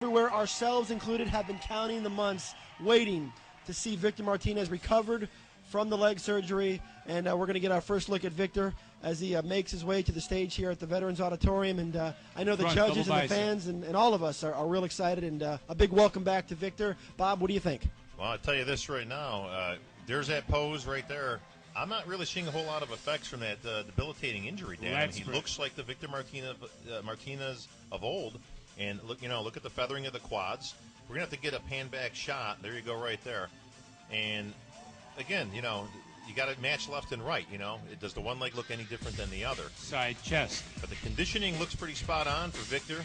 Everywhere, ourselves included, have been counting the months, waiting to see Victor Martinez recovered from the leg surgery. And we're going to get our first look at Victor as he makes his way to the stage here at the Veterans Auditorium. And I know the judges and the fans and all of us are real excited. And a big welcome back to Victor. Bob, what do you think? Well, I'll tell you this right now. There's that pose right there. I'm not really seeing a whole lot of effects from that debilitating injury, Dan. He looks like the Victor Martinez of old. And look at the feathering of the quads. We're gonna have to get a pan back shot. There you go, right there. And again, you got to match left and right. Does the one leg look any different than the other? Side chest. But the conditioning looks pretty spot on for Victor.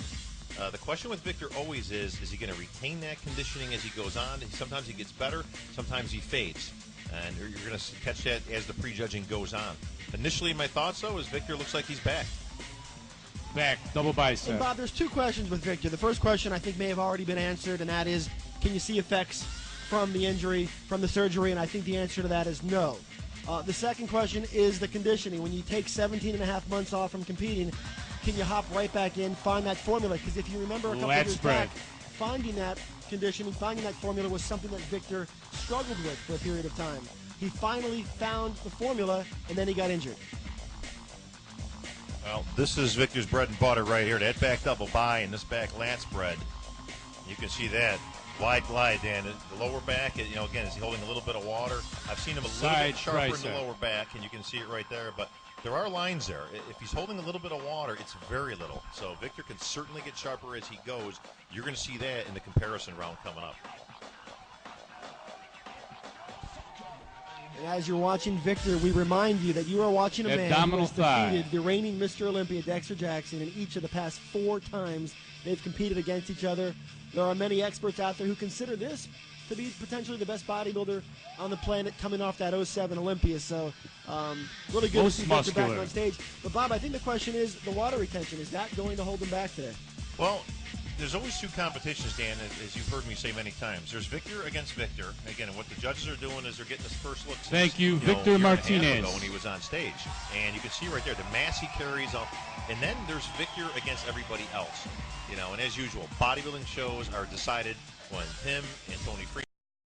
The question with Victor always is he going to retain that conditioning as he goes on? Sometimes he gets better, sometimes he fades. And you're going to catch that as the prejudging goes on. Initially, my thoughts, though, is Victor looks like he's back. Back, double bicep. And Bob, there's two questions with Victor. The first question I think may have already been answered, and that is, can you see effects from the injury, from the surgery? And I think the answer to that is no. The second question is the conditioning. When you take 17 and a half months off from competing, can you hop right back in, find that formula? Because if you remember a couple of years back, finding that conditioning, finding that formula was something that Victor struggled with for a period of time. He finally found the formula, and then he got injured. Well, this is Victor's bread and butter right here. That back double by and this back lat spread. You can see that. Wide glide, Dan. The lower back, again, is he holding a little bit of water? I've seen him a little bit sharper in the lower back, and you can see it right there. But there are lines there. If he's holding a little bit of water, it's very little. So Victor can certainly get sharper as he goes. You're going to see that in the comparison round coming up. And as you're watching Victor, we remind you that you are watching a man who has defeated the reigning Mr. Olympia, Dexter Jackson, in each of the past 4 times they've competed against each other. There are many experts out there who consider this to be potentially the best bodybuilder on the planet coming off that 07 Olympia. So really good to see Victor back on stage. But, Bob, I think the question is the water retention. Is that going to hold him back today? Well, there's always 2 competitions, Dan, as you've heard me say many times. There's Victor against Victor. Again, what the judges are doing is they're getting his first look. Thank you, Victor Martinez. When he was on stage. And you can see right there the mass he carries off. And then there's Victor against everybody else. And as usual, bodybuilding shows are decided when him and Tony Freeman